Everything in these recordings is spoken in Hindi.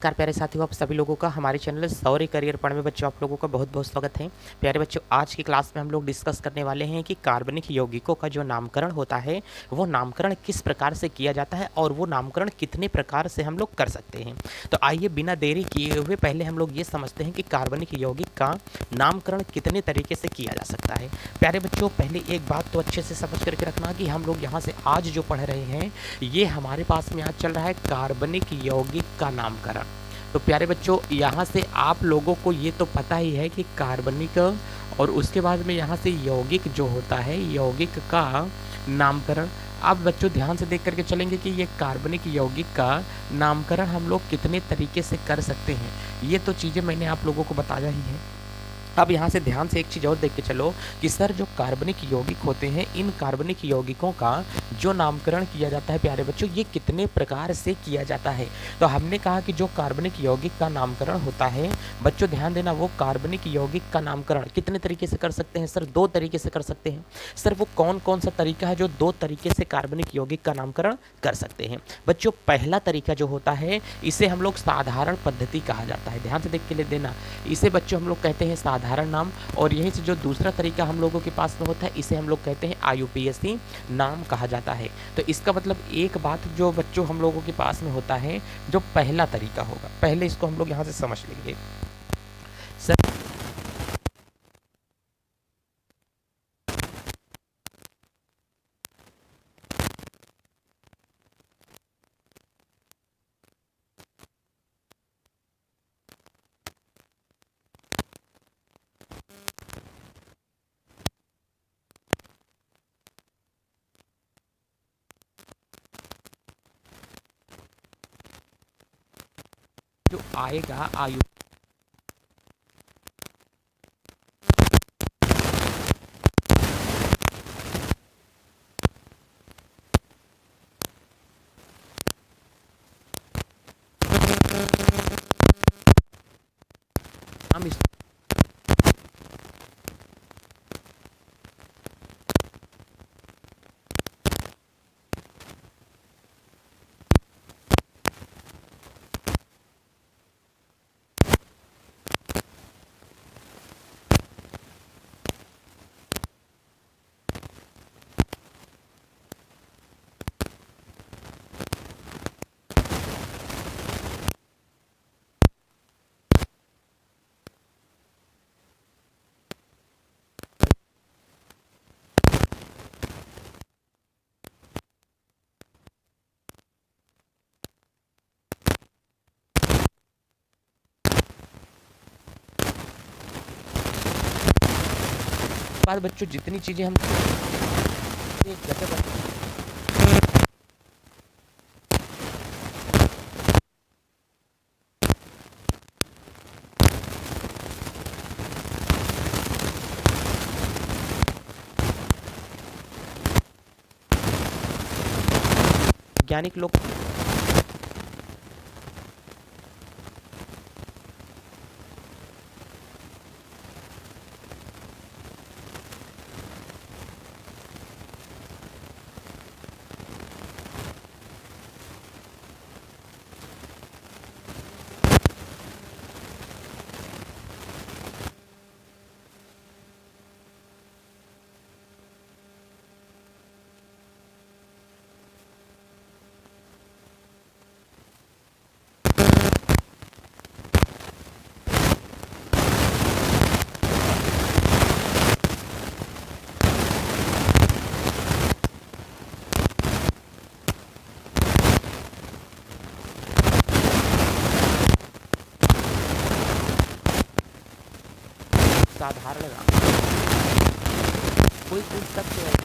नमस्कार प्यारे साथियों, आप सभी लोगों का हमारे चैनल सौर्य करियर पढ़ में बच्चों आप लोगों का बहुत बहुत स्वागत है। प्यारे बच्चों, आज की क्लास में हम लोग डिस्कस करने वाले हैं कि कार्बनिक यौगिकों का जो नामकरण होता है वो नामकरण किस प्रकार से किया जाता है और वो नामकरण कितने प्रकार से हम लोग कर सकते हैं। तो आइए बिना देरी किए हुए पहले हम लोग ये समझते हैं कि कार्बनिक यौगिक का नामकरण कितने तरीके से किया जा सकता है। प्यारे बच्चों, पहले एक बात तो अच्छे से समझ करके रखना कि हम लोग यहाँ से आज जो पढ़ रहे हैं ये हमारे पास में आज चल रहा है कार्बनिक यौगिक का नामकरण। तो प्यारे बच्चों, यहाँ से आप लोगों को ये तो पता ही है कि कार्बनिक और उसके बाद में यहाँ से यौगिक जो होता है यौगिक का नामकरण। अब बच्चों ध्यान से देख करके चलेंगे कि ये कार्बनिक यौगिक का नामकरण हम लोग कितने तरीके से कर सकते हैं। ये तो चीज़ें मैंने आप लोगों को बताया ही है। अब यहाँ से ध्यान से एक चीज़ और देख के चलो कि सर जो कार्बनिक यौगिक होते हैं इन कार्बनिक यौगिकों का जो नामकरण किया जाता है प्यारे बच्चों ये कितने प्रकार से किया जाता है। तो हमने कहा कि जो कार्बनिक यौगिक का नामकरण होता है बच्चों ध्यान देना, वो कार्बनिक यौगिक का नामकरण कितने तरीके से कर सकते हैं सर? दो तरीके से कर सकते हैं। सर वो कौन कौन सा तरीका है जो दो तरीके से कार्बनिक यौगिक का नामकरण कर सकते हैं? बच्चों पहला तरीका जो होता है इसे हम लोग साधारण पद्धति कहा जाता है। ध्यान से देख के ले देना, इसे बच्चों हम लोग कहते हैं साधारण नाम। और यहीं से जो दूसरा तरीका हम लोगों के पास में होता है इसे हम लोग कहते हैं IUPAC नाम कहा जाता है। तो इसका मतलब एक बात जो बच्चों हम लोगों के पास में होता है जो पहला तरीका होगा, पहले इसको हम लोग यहाँ से समझ लेंगे। सर जो आएगा आयु हम इस बाद बच्चों जितनी चीजें हम वैज्ञानिक लोग साधारण कोई पूछ सकते हैं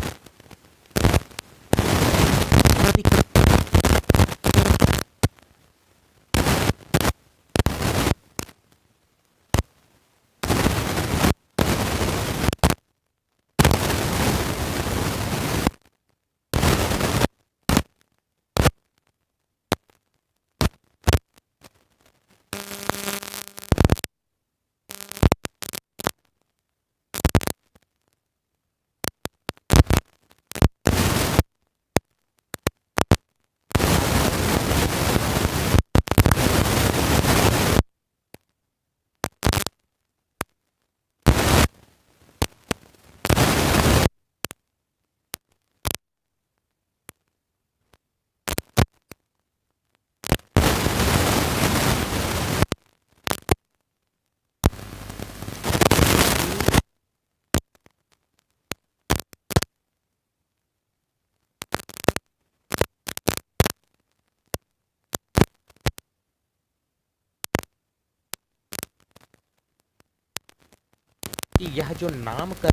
कि यह जो नामकरण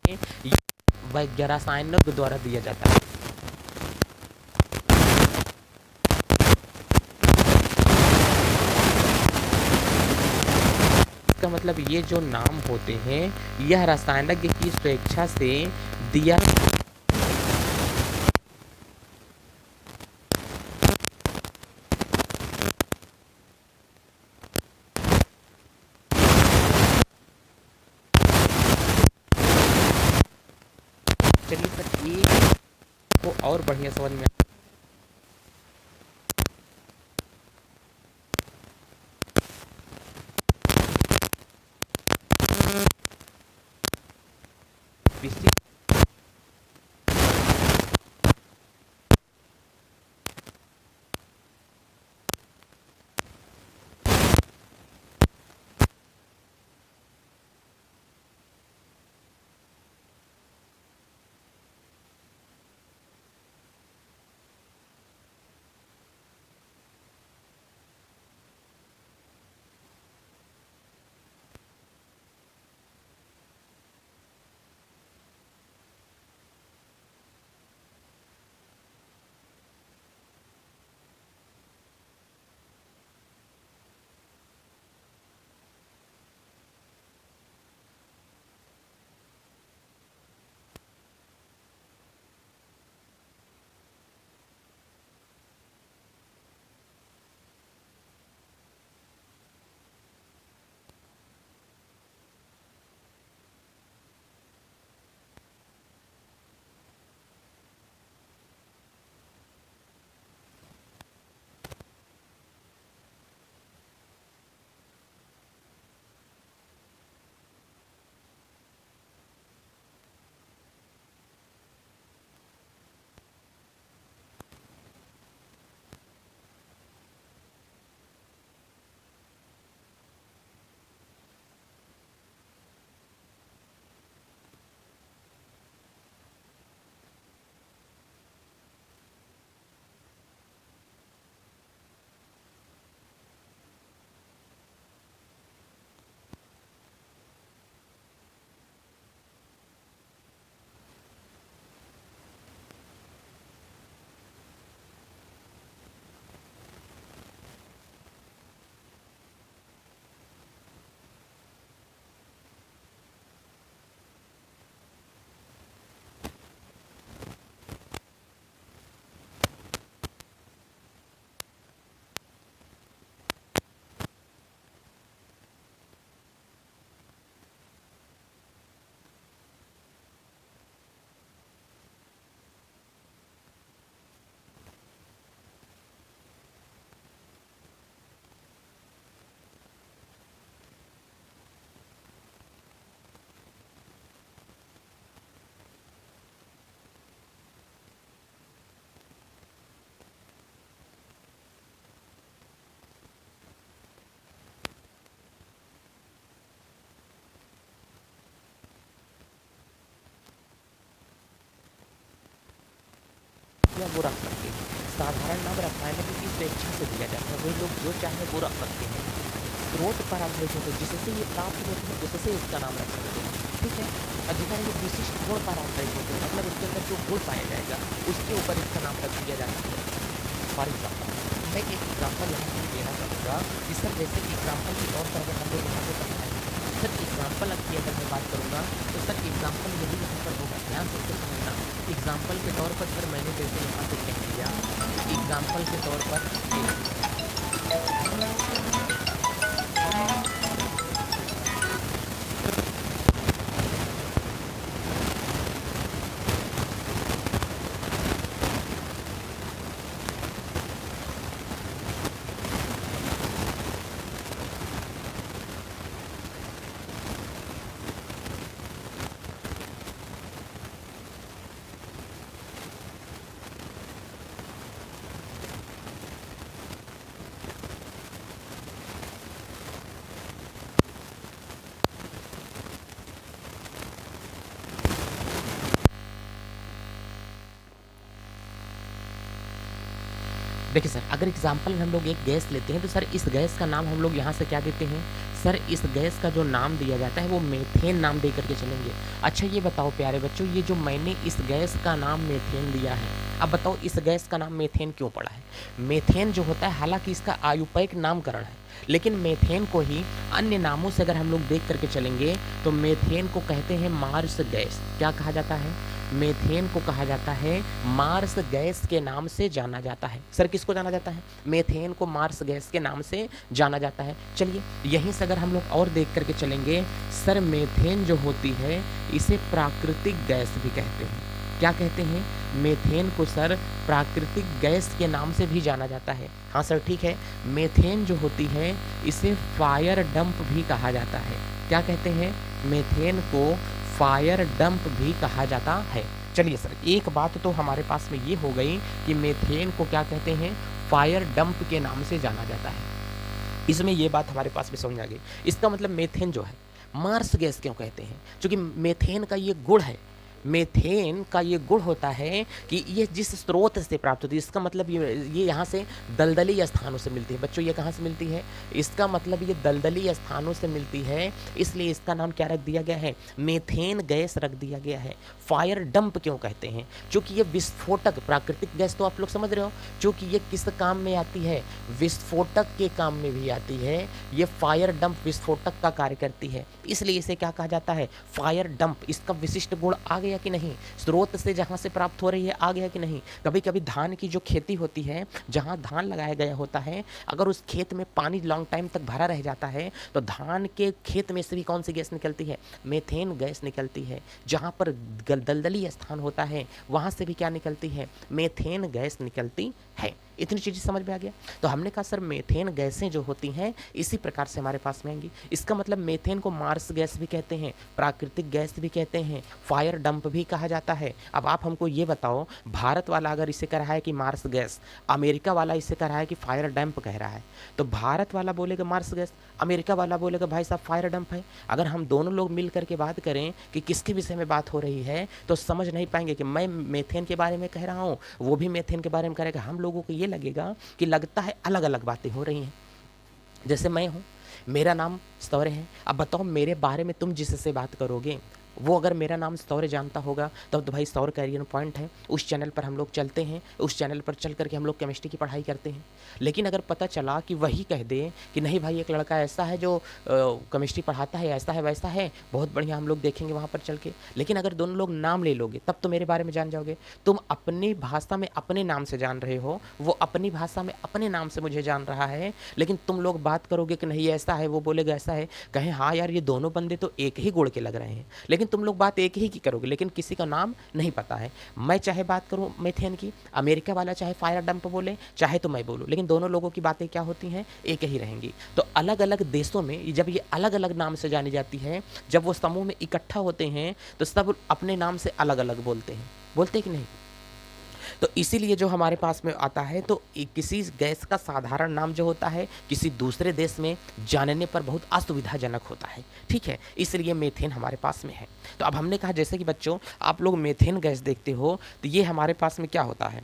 है वह रसायनज्ञ द्वारा दिया जाता है। इसका मतलब ये जो नाम होते हैं यह रसायनज्ञ की स्वेच्छा से दिया। चलिए सर एक को और बढ़िया समझ में विशिष्ट या वो रख सकते हैं। साधारण नाम रसायनज्ञ की स्वेच्छा से दिया जाता है, वही लोग जो चाहे वो रख सकते हैं। स्रोत पर आधारित होते जिससे ये प्राप्त होते हैं उससे इसका नाम रख सकते हैं। ठीक है। अधिकार ये विशिष्ट गुण पर आधारित होते हैं, मतलब इसके अंदर जो गुण पाया जाएगा उसके ऊपर इसका नाम रख दिया जा सकता है। फॉर एग्जाम्पल मैं एक एग्जाम्पल यहाँ पे देना चाहूँगा कि सर जैसे एग्जाम्पल के तौर पर अगर हम लोग यहाँ पे समझाएं सर एग्जाम्पल की अगर मैं बात करूँगा तो सर एग्जाम्पल यही यहाँ पर होगा, ध्यान से इसको समझना। एग्जाम्पल के तौर पर सर मैंने जैसे यहाँ पे कह दिया एग्जाम्पल के तौर पर देखिए सर, अगर एग्ज़ाम्पल में हम लोग एक गैस लेते हैं तो सर इस गैस का नाम हम लोग यहाँ से क्या देते हैं? सर इस गैस का जो नाम दिया जाता है वो मीथेन नाम दे कर के चलेंगे। अच्छा ये बताओ प्यारे बच्चों, ये जो मैंने इस गैस का नाम मीथेन दिया है, अब बताओ इस गैस का नाम मीथेन क्यों पड़ा है? मीथेन जो होता है हालाँकि इसका आयुपैक नामकरण है, लेकिन मीथेन को ही अन्य नामों से अगर हम लोग देख कर के चलेंगे तो मीथेन को कहते हैं मार्स गैस। क्या कहा जाता है? मीथेन को कहा जाता है मार्स गैस के नाम से जाना जाता है। सर किसको जाना जाता है? मीथेन को मार्स गैस के नाम से जाना जाता है। चलिए यहीं से अगर हम लोग और देख करके चलेंगे, सर मीथेन जो होती है इसे प्राकृतिक गैस भी कहते हैं। क्या कहते हैं? मीथेन को सर प्राकृतिक गैस के नाम से भी जाना जाता है। हाँ सर ठीक है, मीथेन जो होती है इसे फायर डंप भी कहा जाता है। क्या कहते हैं? मीथेन को फायर डंप भी कहा जाता है। चलिए सर, एक बात तो हमारे पास में ये हो गई कि मीथेन को क्या कहते हैं? फायर डंप के नाम से जाना जाता है। इसमें ये बात हमारे पास में समझ आ गई। इसका मतलब मीथेन जो है मार्स गैस क्यों कहते हैं? क्योंकि मीथेन का ये गुण है, मीथेन का ये गुण होता है कि ये जिस स्रोत से प्राप्त होती है, इसका मतलब ये यहाँ से दलदली स्थानों से मिलती है। बच्चों ये कहाँ से मिलती है? इसका मतलब ये दलदली स्थानों से मिलती है, इसलिए इसका नाम क्या रख दिया गया है? मीथेन गैस रख दिया गया है। फायर डंप क्यों कहते हैं? क्योंकि ये विस्फोटक, प्राकृतिक गैस तो आप लोग समझ रहे हो, क्योंकि ये किस काम में आती है? विस्फोटक के काम में भी आती है। ये फायर डंप विस्फोटक का कार्य करती है, इसलिए इसे क्या कहा जाता है? Fire dump. इसका विशिष्ट गुण आ गया कि नहीं? स्रोत से जहाँ से प्राप्त हो रही है आ गया कि नहीं? कभी कभी धान की जो खेती होती है, जहाँ धान लगाया गया होता है, अगर उस खेत में पानी लॉन्ग टाइम तक भरा रह जाता है तो धान के खेत में से भी कौन सी गैस निकलती है? मीथेन गैस निकलती है। जहाँ पर दलदली स्थान होता है वहाँ से भी क्या निकलती है? मीथेन गैस निकलती है। इतनी चीज़ें समझ में आ गया। तो हमने कहा सर मीथेन गैसें जो होती हैं इसी प्रकार से हमारे पास में आएंगी। इसका मतलब मीथेन को मार्स गैस भी कहते हैं, प्राकृतिक गैस भी कहते हैं, फायर डंप भी कहा जाता है। अब आप हमको ये बताओ, भारत वाला अगर इसे कह रहा है कि मार्स गैस, अमेरिका वाला इसे कह रहा है कि फायर डंप कह रहा है, तो भारत वाला बोलेगा मार्स गैस, अमेरिका वाला बोलेगा भाई साहब फायर डंप है। अगर हम दोनों लोग मिल करके बात करें कि किसके विषय में बात हो रही है तो समझ नहीं पाएंगे कि मैं मीथेन के बारे में कह रहा हूँ, वो भी मीथेन के बारे में कह रहा है। हम लोगों को ये लगेगा कि लगता है अलग अलग बातें हो रही हैं। जैसे मैं हूँ, मेरा नाम स्तौर्य है, अब बताओ मेरे बारे में तुम जिससे बात करोगे वो अगर मेरा नाम स्तौर्य जानता होगा तब तो भाई स्तौर्य कैरियर पॉइंट है, उस चैनल पर हम लोग चलते हैं, उस चैनल पर चल करके हम लोग केमिस्ट्री की पढ़ाई करते हैं। लेकिन अगर पता चला कि वही कह दे कि नहीं भाई एक लड़का ऐसा है जो केमिस्ट्री पढ़ाता है, ऐसा है वैसा है, बहुत बढ़िया, हम लोग देखेंगे वहाँ पर चल के। लेकिन अगर दोनों लोग नाम ले लोगे तब तो मेरे बारे में जान जाओगे। तुम अपनी भाषा में अपने नाम से जान रहे हो, वो अपनी भाषा में अपने नाम से मुझे जान रहा है, लेकिन तुम लोग बात करोगे कि नहीं ऐसा है, वो बोलेगा ऐसा है, कहें हाँ यार ये दोनों बंदे तो एक ही गुण के लग रहे हैं, लेकिन तुम लोग बात एक ही की करोगे, लेकिन किसी का नाम नहीं पता है। मैं चाहे बात करूं मीथेन की, अमेरिका वाला चाहे फायर डंप बोले, चाहे तो मैं बोलूं, लेकिन दोनों लोगों की बातें क्या होती हैं? एक ही रहेंगी। तो अलग अलग देशों में जब ये अलग अलग नाम से जानी जाती है, जब वो समूह में इकट्ठा होते हैं तो सब अपने नाम से अलग अलग बोलते हैं, बोलते कि नहीं? तो इसीलिए जो हमारे पास में आता है तो किसी गैस का साधारण नाम जो होता है किसी दूसरे देश में जानने पर बहुत असुविधाजनक होता है, ठीक है, इसलिए मीथेन हमारे पास में है। तो अब हमने कहा जैसे कि बच्चों आप लोग मीथेन गैस देखते हो तो ये हमारे पास में क्या होता है?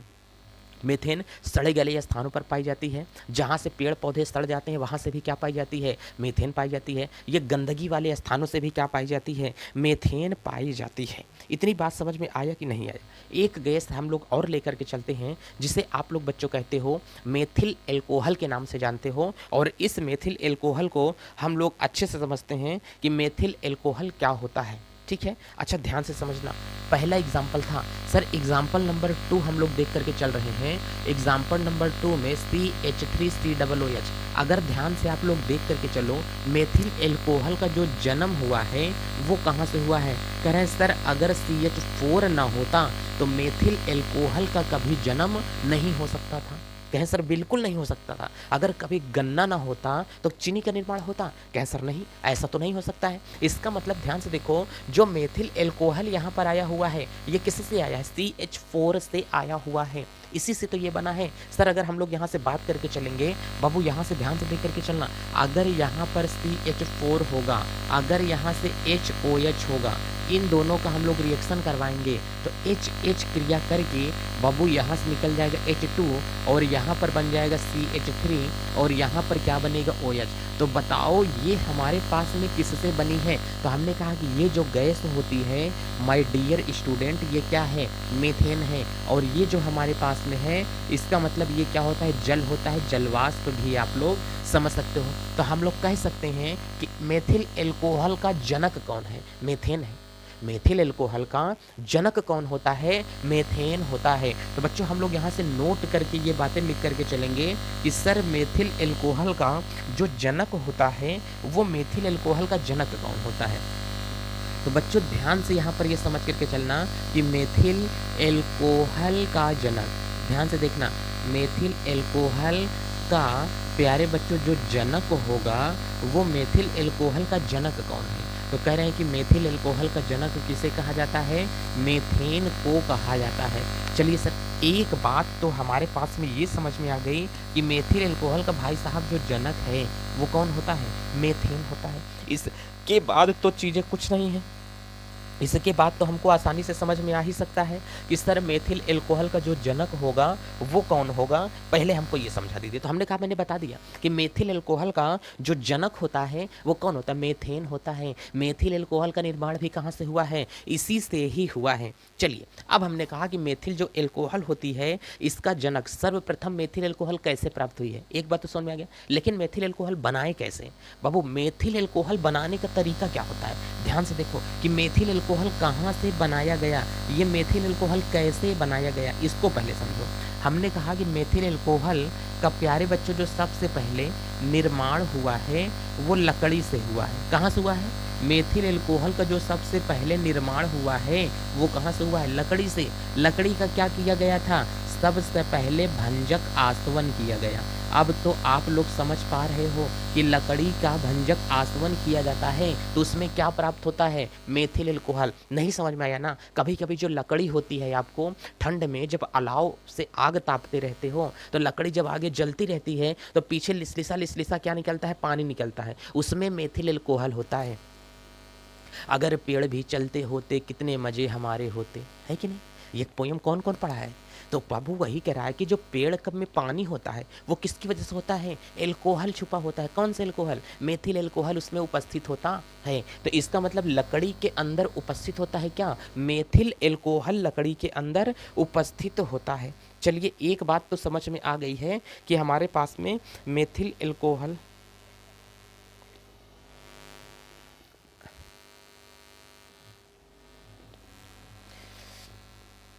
मीथेन सड़े गले स्थानों पर पाई जाती है, जहाँ से पेड़ पौधे सड़ जाते हैं वहाँ से भी क्या पाई जाती है? मीथेन पाई जाती है। ये गंदगी वाले स्थानों से भी क्या पाई जाती है? मीथेन पाई जाती है। इतनी बात समझ में आया कि नहीं आया? एक गैस हम लोग और लेकर के चलते हैं जिसे आप लोग बच्चों कहते हो मेथिल एल्कोहल के नाम से जानते हो, और इस मेथिल एल्कोहल को हम लोग अच्छे से समझते हैं कि मेथिल एल्कोहल क्या होता है, ठीक है। अच्छा ध्यान से समझना, पहला एग्जाम्पल था सर, एग्जाम्पल नंबर 2 हम लोग देख करके चल रहे हैं। एग्जाम्पल नंबर 2 में CH3COOH, अगर ध्यान से आप लोग देख करके चलो, मेथिल एल्कोहल का जो जन्म हुआ है वो कहाँ से हुआ है? कह रहे हैं सर अगर CH4 ना होता तो मेथिल एल्कोहल का कभी जन्म नहीं हो सकता था। कहें सर बिल्कुल नहीं हो सकता था। अगर कभी गन्ना ना होता तो चीनी का निर्माण होता? कहें सर नहीं, ऐसा तो नहीं हो सकता है। इसका मतलब ध्यान से देखो, जो मेथिल एल्कोहल यहाँ पर आया हुआ है ये किससे आया है? CH4 से आया हुआ है, इसी से तो ये बना है। सर अगर हम लोग यहाँ से बात करके चलेंगे, बाबू यहाँ से ध्यान से देख करके चलना, अगर यहाँ पर CH4 होगा, अगर यहाँ से HOH होगा इन दोनों का हम लोग रिएक्शन करवाएंगे तो H क्रिया करके बाबू यहाँ से निकल जाएगा H2 और यहाँ पर बन जाएगा CH3 और यहाँ पर क्या बनेगा OH। तो बताओ ये हमारे पास में किससे बनी है? तो हमने कहा कि ये जो गैस होती है माय डियर स्टूडेंट, ये क्या है? मीथेन है। और ये जो हमारे पास में है इसका मतलब ये क्या होता है? जल होता है, जलवाष्प भी आप लोग समझ सकते हो। तो हम लोग कह सकते हैं कि मेथिल एल्कोहल का जनक कौन है? मीथेन है। मेथिल एल्कोहल का जनक कौन होता है? मीथेन होता है। तो बच्चों हम लोग यहाँ से नोट करके ये बातें लिख करके चलेंगे कि सर मेथिल एल्कोहल का जो जनक होता है वो मेथिल एल्कोहल का जनक कौन होता है? तो बच्चों ध्यान से यहाँ पर ये समझ करके चलना कि मेथिल एल्कोहल का जनक, ध्यान से देखना, मेथिल एल्कोहल का प्यारे बच्चों जो जनक होगा वो मेथिल एल्कोहल का जनक कौन है? तो कह रहे हैं कि मेथिल एल्कोहल का जनक किसे कहा जाता है? मीथेन को कहा जाता है। चलिए सर एक बात तो हमारे पास में ये समझ में आ गई कि मेथिल एल्कोहल का भाई साहब जो जनक है वो कौन होता है? मीथेन होता है। इसके बाद तो चीज़ें कुछ नहीं है, इसके बाद तो हमको आसानी से समझ में आ ही सकता है कि सर मेथिल एल्कोहल का जो जनक होगा वो कौन होगा। पहले हमको ये समझा दीजिए। तो हमने कहा, मैंने बता दिया कि मेथिल एल्कोहल का जो जनक होता है वो कौन होता है? मीथेन होता है। मेथिल एल्कोहल का निर्माण भी कहाँ से हुआ है? इसी से ही हुआ है। चलिए अब हमने कहा कि मेथिल जो एल्कोहल होती है इसका जनक, सर्वप्रथम मेथिल एल्कोहल कैसे प्राप्त हुई है? एक बात तो समझ में आ गया, लेकिन मेथिल एल्कोहल बनाए कैसे? बाबू मेथिल एल्कोहल बनाने का तरीका क्या होता है? ध्यान से देखो कि मेथिल एल्कोहल कहाँ से बनाया गया, ये मेथिल एल्कोहल कैसे बनाया गया, इसको पहले समझो। हमने कहा कि मेथिल एल्कोहल का प्यारे बच्चों जो सबसे पहले निर्माण हुआ है वो लकड़ी से हुआ है। कहाँ से हुआ है? मेथिल एल्कोहल का जो सबसे पहले निर्माण हुआ है वो कहाँ से हुआ है? लकड़ी से। लकड़ी का क्या किया गया था? सबसे पहले भंजक आसवन किया गया। अब तो आप लोग समझ पा रहे हो कि लकड़ी का भंजक आसवन किया जाता है तो उसमें क्या प्राप्त होता है? Methyl alcohol. नहीं समझ में आया ना? कभी कभी जो लकड़ी होती है आपको ठंड में जब अलाव से आग तापते रहते हो तो लकड़ी जब आगे जलती रहती है तो पीछे लिसलिसा लिसलिसा क्या निकलता है? पानी निकलता है, उसमें मेथिल एल्कोहल होता है। अगर पेड़ भी चलते होते कितने मजे हमारे होते, है कि नहीं? ये पोयम कौन कौन पढ़ा है? तो बाबू वही कह रहा है कि जो पेड़ कब में पानी होता है वो किसकी वजह से होता है? एल्कोहल छुपा होता है। कौन सा एल्कोहल? मेथिल एल्कोहल उसमें उपस्थित होता है। तो इसका मतलब लकड़ी के अंदर उपस्थित होता है क्या? मेथिल एल्कोहल लकड़ी के अंदर उपस्थित होता है। चलिए एक बात तो समझ में आ गई है कि हमारे पास में मेथिल एल्कोहल,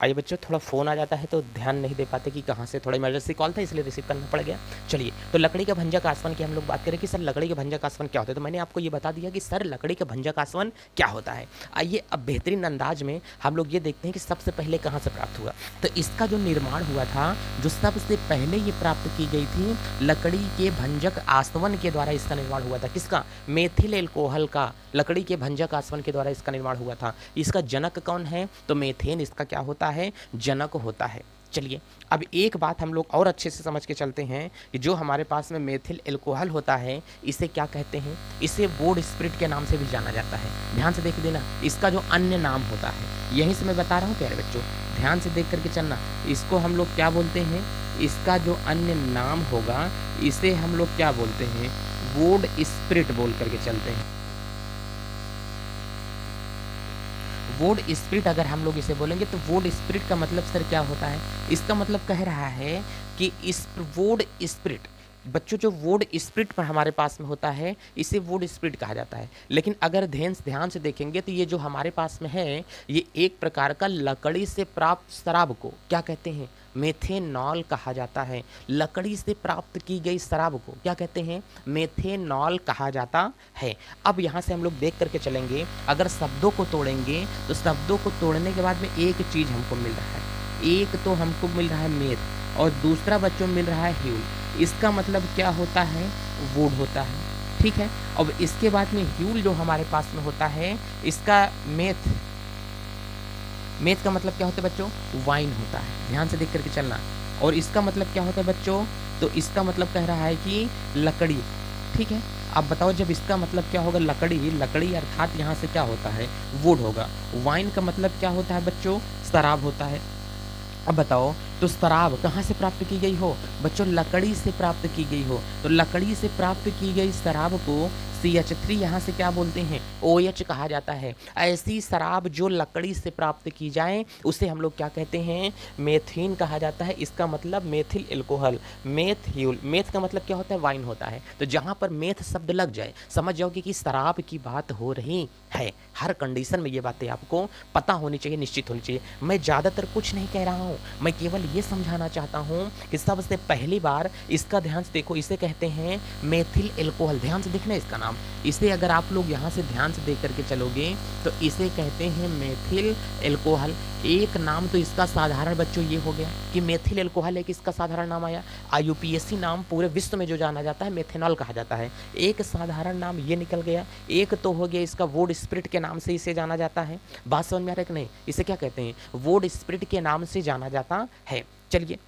आइए बच्चों थोड़ा फ़ोन आ जाता है तो ध्यान नहीं दे पाते कि कहाँ से, थोड़ा इमरजेंसी कॉल था इसलिए रिसीव करना पड़ गया। चलिए तो लकड़ी का भंजक आसवन की हम लोग बात करें कि सर लकड़ी का भंजक आसवन क्या होता है। तो मैंने आपको ये बता दिया कि सर लकड़ी का भंजक आसवन क्या होता है। आइए अब बेहतरीन अंदाज में हम लोग ये देखते हैं कि सबसे पहले कहाँ से प्राप्त हुआ। तो इसका जो निर्माण हुआ था, जो सबसे पहले ये प्राप्त की गई थी लकड़ी के भंजक आसवन के द्वारा इसका निर्माण हुआ था। किसका? मेथिल एल्कोहल का लकड़ी के भंजक आसवन के द्वारा इसका निर्माण हुआ था। इसका जनक कौन है? तो मीथेन इसका क्या होता है? जनक होता है। चलिए अब एक बात हम लोग और अच्छे से समझ के चलते हैं कि जो हमारे पास में मेथिल एल्कोहल होता है इसे क्या कहते हैं? इसे वुड स्प्रिट के नाम से भी जाना जाता है। ध्यान से देख देना, इसका जो अन्य नाम होता है, यहीं से मैं बता रहा हूँ प्यारे बच्चों, ध्यान से देख करके चलना। इसको हम लोग क्या बोलते हैं? इसका जो अन्य नाम होगा इसे हम लोग क्या बोलते हैं? वुड स्प्रिट बोल करके चलते हैं। वुड स्प्रिट अगर हम लोग इसे बोलेंगे तो वुड स्प्रिट का मतलब सर क्या होता है? इसका मतलब कह रहा है कि इस वुड स्प्रिट बच्चों जो वुड स्प्रिट पर हमारे पास में होता है इसे वुड स्प्रिट कहा जाता है। लेकिन अगर ध्यान से देखेंगे तो ये जो हमारे पास में है ये एक प्रकार का लकड़ी से प्राप्त शराब को क्या कहते हैं? मेथेनॉल कहा जाता है। लकड़ी से प्राप्त की गई शराब को क्या कहते हैं? मेथेनॉल कहा जाता है। अब यहाँ से हम लोग देख करके चलेंगे, अगर शब्दों को तोड़ेंगे तो शब्दों को तोड़ने के बाद में एक चीज़ हमको मिल रहा है। एक तो हमको मिल रहा है मेथ और दूसरा बच्चों मिल रहा है ह्यूल। इसका मतलब क्या होता है? वुड होता है। ठीक है, अब इसके बाद में ह्यूल जो हमारे पास में होता है इसका मेथ का मतलब क्या होता है बच्चों? वाइन होता है। ध्यान से देख करके चलना। और इसका मतलब क्या होता है बच्चों? तो इसका मतलब कह रहा है कि लकड़ी। ठीक है, अब बताओ जब इसका मतलब क्या होगा लकड़ी, लकड़ी अर्थात यहाँ से क्या होता है वुड होगा। वाइन का मतलब क्या होता है बच्चों, शराब होता है। अब बताओ तो शराब कहाँ से प्राप्त की गई हो बच्चों, लकड़ी से प्राप्त की गई हो, तो लकड़ी से प्राप्त की गई शराब को CH3 यहाँ से क्या बोलते हैं OH कहा जाता है। ऐसी शराब जो लकड़ी से प्राप्त की जाए उसे हम लोग क्या कहते हैं, मेथीन कहा जाता है। इसका मतलब मेथिल एल्कोहल, मेथ्यूल, मेथ का मतलब क्या होता है वाइन होता है। तो जहाँ पर मेथ शब्द लग जाए समझ जाओगे कि शराब की बात हो रही है। हर कंडीशन में ये बातें आपको पता होनी चाहिए, निश्चित होनी चाहिए। मैं ज़्यादातर कुछ नहीं कह रहा हूँ, मैं केवल ये समझाना चाहता हूँ कि सबसे पहली बार इसका ध्यान से देखो, इसे कहते हैं मेथिल एल्कोहल। ध्यान से देखना इसका नाम, इसे अगर आप लोग यहाँ से ध्यान से देख करके चलोगे तो इसे कहते हैं मेथिल एल्कोहल। एक नाम तो इसका साधारण बच्चों ये हो गया कि मेथिल एल्कोहल एक इसका साधारण नाम आया। IUPAC नाम पूरे विश्व में जो जाना जाता है मेथेनॉल कहा जाता है, एक साधारण नाम ये निकल गया। एक तो हो गया इसका वुड स्प्रिट के नाम से इसे जाना जाता है। बात समझ में आ रहा है कि नहीं, इसे क्या कहते हैं वुड स्प्रिट के नाम से जाना जाता है। चलिए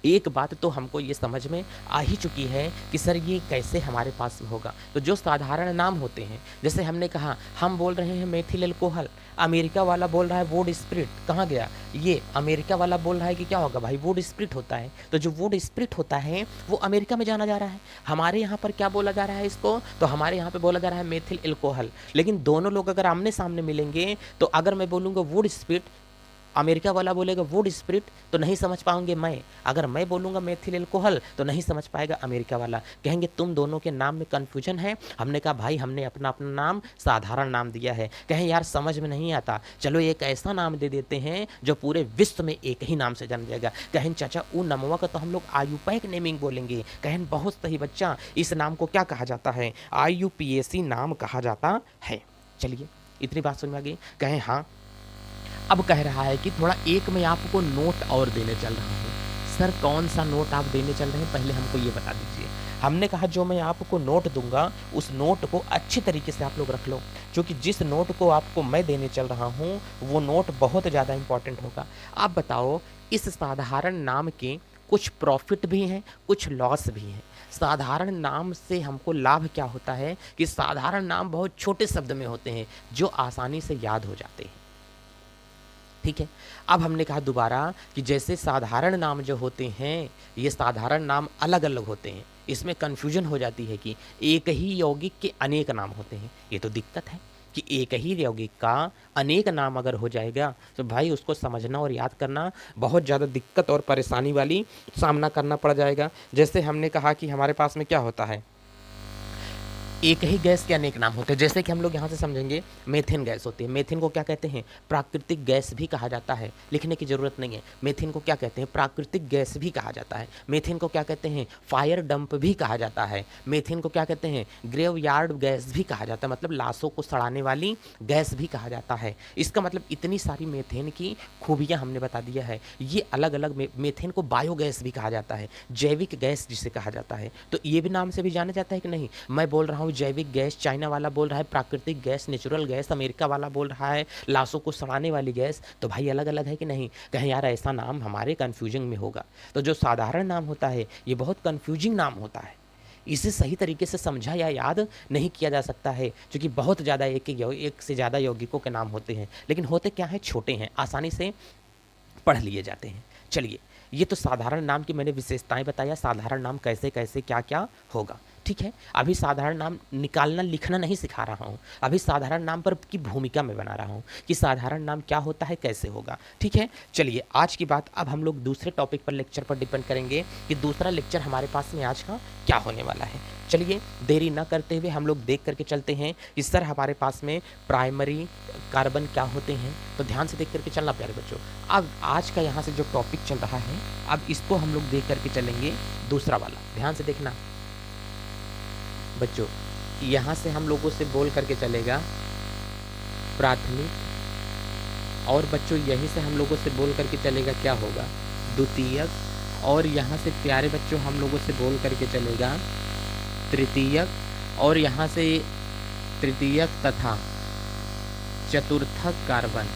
एक बात तो हमको ये समझ में आ ही चुकी है कि सर ये कैसे हमारे पास में होगा। तो जो साधारण नाम होते हैं, जैसे हमने कहा हम बोल रहे हैं मेथिल एल्कोहल, अमेरिका वाला बोल रहा है वुड स्प्रिट, कहाँ गया ये अमेरिका वाला बोल रहा है कि क्या होगा भाई वुड स्प्रिट होता है। तो जो वुड स्प्रिट होता है वो अमेरिका में जाना जा रहा है, हमारे यहाँ पर क्या बोला जा रहा है इसको, तो हमारे यहाँ पर बोला जा रहा है मेथिल एल्कोहल। लेकिन दोनों लोग अगर आमने सामने मिलेंगे तो अगर मैं बोलूँगा वुड स्प्रिट, अमेरिका वाला बोलेगा वुड स्प्रिट, तो नहीं समझ पाऊंगे मैं। अगर मैं बोलूँगा मेथिल एल्कोहल तो नहीं समझ पाएगा अमेरिका वाला, कहेंगे तुम दोनों के नाम में कन्फ्यूजन है। हमने कहा भाई हमने अपना अपना नाम साधारण नाम दिया है। कहें यार समझ में नहीं आता, चलो एक ऐसा नाम दे देते हैं जो पूरे विश्व में एक ही नाम से जाना जाएगा। कहें चाचा वो नमवा का तो हम लोग IUPAC नेमिंग बोलेंगे। कहें बहुत सही बच्चा, इस नाम को क्या कहा जाता है IUPAC नाम कहा जाता है। चलिए इतनी बात समझ में आ गई। कहें हाँ। अब कह रहा है कि थोड़ा एक मैं आपको नोट और देने चल रहा हूँ। सर कौन सा नोट आप देने चल रहे हैं पहले हमको ये बता दीजिए। हमने कहा जो मैं आपको नोट दूंगा उस नोट को अच्छी तरीके से आप लोग रख लो, क्योंकि जिस नोट को आपको मैं देने चल रहा हूँ वो नोट बहुत ज़्यादा इंपॉर्टेंट होगा। आप बताओ इस साधारण नाम के कुछ प्रॉफिट भी हैं कुछ लॉस भी हैं। साधारण नाम से हमको लाभ क्या होता है कि साधारण नाम बहुत छोटे शब्द में होते हैं जो आसानी से याद हो जाते हैं। ठीक है, अब हमने कहा दोबारा कि जैसे साधारण नाम जो होते हैं ये साधारण नाम अलग अलग होते हैं, इसमें कन्फ्यूजन हो जाती है कि एक ही यौगिक के अनेक नाम होते हैं। ये तो दिक्कत है कि एक ही यौगिक का अनेक नाम अगर हो जाएगा तो भाई उसको समझना और याद करना बहुत ज़्यादा दिक्कत और परेशानी वाली सामना करना पड़ जाएगा। जैसे हमने कहा कि हमारे पास में क्या होता है एक ही गैस के अनेक नाम होते हैं। जैसे कि हम लोग यहाँ से समझेंगे मेथेन गैस होती है। मेथेन को क्या कहते हैं प्राकृतिक गैस भी कहा जाता है, लिखने की ज़रूरत नहीं है। मेथेन को क्या कहते हैं प्राकृतिक गैस भी कहा जाता है। मेथेन को क्या कहते हैं फायर डंप भी कहा जाता है। मेथेन को क्या कहते हैं ग्रेव यार्ड गैस भी कहा जाता है, मतलब लाशों को सड़ाने वाली गैस भी कहा जाता है। इसका मतलब इतनी सारी मेथेन की खूबियाँ हमने बता दिया है। ये अलग अलग मेथेन को बायोगैस भी कहा जाता है, जैविक गैस जिसे कहा जाता है। तो ये भी नाम से भी जाना जाता है कि नहीं। मैं बोल रहा हूँ जैविक गैस, चाइना वाला बोल रहा है प्राकृतिक गैस नेचुरल गैस, अमेरिका वाला बोल रहा है लाशों को सड़ाने वाली गैस। तो भाई अलग अलग है कि नहीं। कहें यार ऐसा नाम हमारे कन्फ्यूजिंग में होगा। तो जो साधारण नाम होता है ये बहुत कन्फ्यूजिंग नाम होता है, इसे सही तरीके से समझा या याद नहीं किया जा सकता है, क्योंकि बहुत ज़्यादा एक से ज़्यादा यौगिकों के नाम होते हैं, लेकिन होते क्या हैं छोटे हैं, आसानी से पढ़ लिए जाते हैं। चलिए ये तो साधारण नाम की मैंने विशेषताएं बताया, साधारण नाम कैसे कैसे क्या क्या होगा। ठीक है, अभी साधारण नाम निकालना लिखना नहीं सिखा रहा हूँ, अभी साधारण नाम पर की भूमिका में बना रहा हूँ कि साधारण नाम क्या होता है कैसे होगा। ठीक है, चलिए आज की बात अब हम लोग दूसरे टॉपिक पर लेक्चर पर डिपेंड करेंगे कि दूसरा लेक्चर हमारे पास में आज का क्या होने वाला है। चलिए देरी न करते हुए हम लोग देख करके चलते हैं कि सर हमारे पास में प्राइमरी कार्बन क्या होते हैं। तो ध्यान से देख करके चलना प्यारे बच्चों। अब आज का यहाँ से जो टॉपिक चल रहा है अब इसको हम लोग देख करके चलेंगे दूसरा वाला। ध्यान से देखना बच्चों, यहाँ से हम लोगों से बोल करके चलेगा प्राथमिक, और बच्चों यहीं से हम लोगों से बोल करके चलेगा क्या होगा द्वितीयक, और यहाँ से प्यारे बच्चों हम लोगों से बोल करके चलेगा तृतीयक, और यहाँ से तृतीयक तथा चतुर्थक कार्बन